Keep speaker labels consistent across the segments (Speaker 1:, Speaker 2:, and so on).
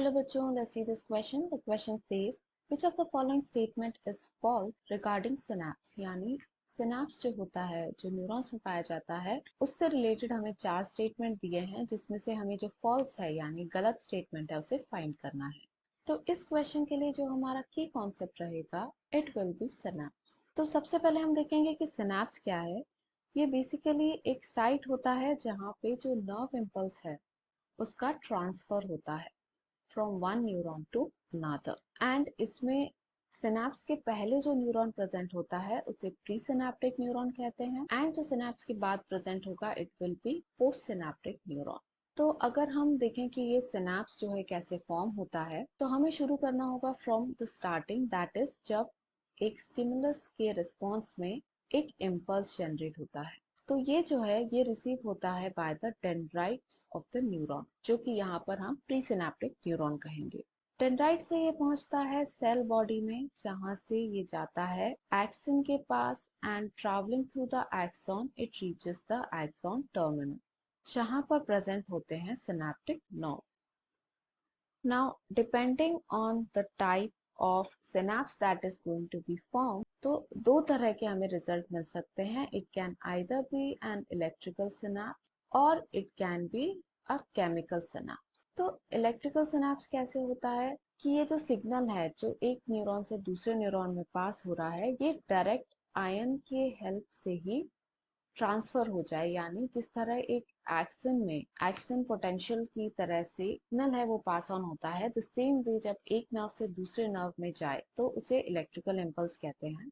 Speaker 1: चलो बच्चों, let's see this question. The question says, which of the following statement is false regarding synapse? यानी synapse जो होता है, जो न्यूरॉन्स में पाया जाता है, उससे रिलेटेड हमें 4 स्टेटमेंट दिए हैं, जिसमें से हमें जो फॉल्स है यानी गलत स्टेटमेंट है उसे फाइंड करना है। तो इस क्वेश्चन के लिए जो हमारा की कॉन्सेप्ट रहेगा, इट विल बी सिनैप्स। तो सबसे पहले हम देखेंगे कि सिनैप्स क्या है। ये बेसिकली एक साइट होता है जहाँ पे जो नर्व इम्पल्स है उसका ट्रांसफर होता है from one neuron to another, and इसमें सिनैप्स के पहले जो न्यूरॉन प्रेजेंट होता है उसे प्री सिनैप्टिक न्यूरॉन कहते हैं, एंड जो सिनैप्स के बाद प्रेजेंट होगा it will be post synaptic neuron. तो अगर हम देखें कि ये सिनैप्स जो है कैसे फॉर्म होता है, तो हमें शुरू करना होगा from the starting, that is जब एक स्टिमुलस के रिस्पॉन्स में एक इम्पल्स जनरेट होता है। तो ये जो है ये रिसीव होता है by the dendrites of the neuron, जो कि यहाँ पर हम प्री सिनैप्टिक न्यूरॉन कहेंगे। डेंड्राइट से ये पहुंचता है सेल बॉडी में, जहां से ये जाता है एक्सन के पास, and traveling through the axon it reaches the axon terminal, जहां पर प्रेजेंट होते हैं synaptic nerve. Now depending on the type of synapse that is going to be form, तो दो तरह के हमें रिजल्ट मिल सकते हैं। It can either be an electrical synapse और it can be a chemical synapse. तो इलेक्ट्रिकल सिनैप्स कैसे होता है कि ये जो सिग्नल है जो एक न्यूरॉन से दूसरे न्यूरॉन में पास हो रहा है, ये डायरेक्ट आयन के हेल्प से ही ट्रांसफर हो जाए, यानी जिस तरह एक एक्सन में एक्शन पोटेंशियल की तरह से सिग्नल है वो पास ऑन होता है, द सेम वे जब एक नर्व से दूसरे नर्व में जाए तो उसे इलेक्ट्रिकल इम्पल्स कहते हैं।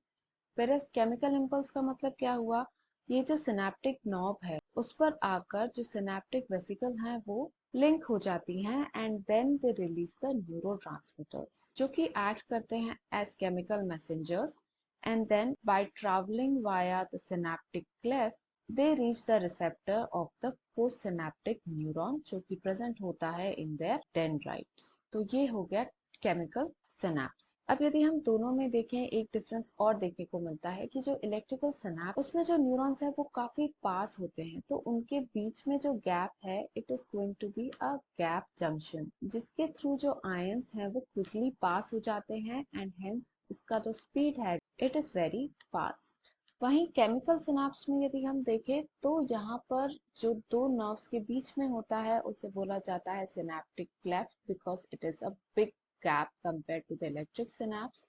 Speaker 1: वेरएस केमिकल इम्पल्स का मतलब क्या हुआ, ये जो सिनैप्टिक नॉब है उस पर आकर जो सिनैप्टिक वेसिकल हैं वो लिंक हो जाती हैं, and then they release the neurotransmitters जो कि एक्ट करते हैं as chemical messengers, and then by traveling via the synaptic cleft they reach the receptor of the postsynaptic neuron जो कि present होता है in their dendrites। तो ये हो गया chemical synapse। अब यदि हम दोनों में देखें, एक डिफरेंस और देखने को मिलता है कि जो इलेक्ट्रिकल सिनैप्स उसमें जो न्यूरॉन्स है वो काफी पास होते हैं, तो उनके बीच में जो गैप है it is going to be a gap junction, जिसके थ्रू जो आयंस हैं वो क्विकली पास हो जाते हैं, एंड हेंस इसका जो स्पीड है इट इज वेरी फास्ट। वहीं केमिकल सिनैप्स में यदि हम देखें तो यहाँ पर जो दो नर्व्स के बीच में होता है उसे बोला जाता है synaptic cleft, because it is a big gap compared to the electric synapse,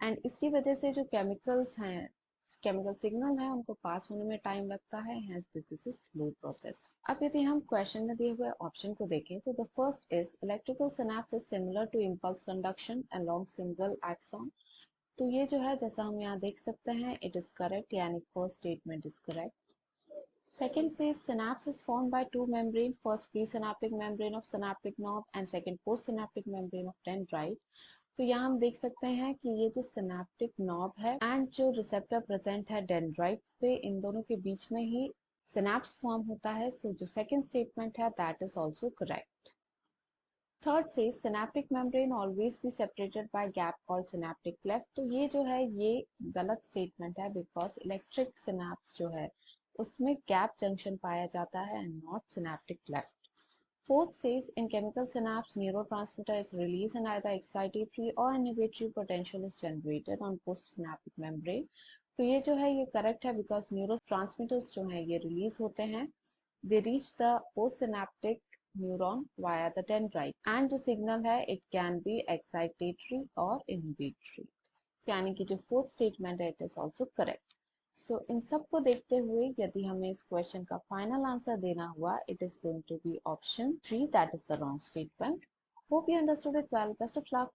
Speaker 1: and इसकी वजह से जो केमिकल्स हैं, केमिकल सिग्नल है, उनको पास होने में टाइम लगता है, hence this is a slow process। अब यदि हम क्वेश्चन में दिए हुए ऑप्शन को देखें तो the first is electrical synapse is similar to impulse conduction along single axon। तो ये जो है जैसा हम यहाँ देख सकते हैं इट इज करेक्ट, यानी first statement is correct. Second says synapse is formed by two membrane, first presynaptic membrane of synaptic knob and second postsynaptic membrane of dendrite। तो यहाँ हम देख सकते हैं कि ये जो सिनैप्टिक नॉब है एंड जो रिसेप्टर प्रेजेंट है डेंड्राइट्स पे, इन दोनों के बीच में ही सिनैप्स फॉर्म होता है। सो जो सेकंड स्टेटमेंट है that is also correct. Third से synaptic membrane always be separated by gap called synaptic cleft. तो ये जो है ये गलत स्टेटमेंट है, बिकॉज इलेक्ट्रिक सिनैप्स जो है उसमें गैप जंक्शन पाया जाता है and not synaptic cleft. Fourth says in chemical synapse, neurotransmitter is released and either excitatory or inhibitory potential is generated on postsynaptic membrane। तो ये जो है ये करेक्ट है, बिकॉज न्यूरोट्रांसमीटर्स जो है ये रिलीज होते हैं, they reach the postsynaptic neuron via the dendrite, and जो सिग्नल है it can be excitatory or inhibitory, यानी कि जो फोर्थ स्टेटमेंट है इट इज ऑल्सो करेक्ट। सो इन सब को देखते हुए यदि हमें इस क्वेश्चन का फाइनल आंसर देना हुआ, it is going to be option 3, that is the wrong statement. Hope you understood it well. Best of luck.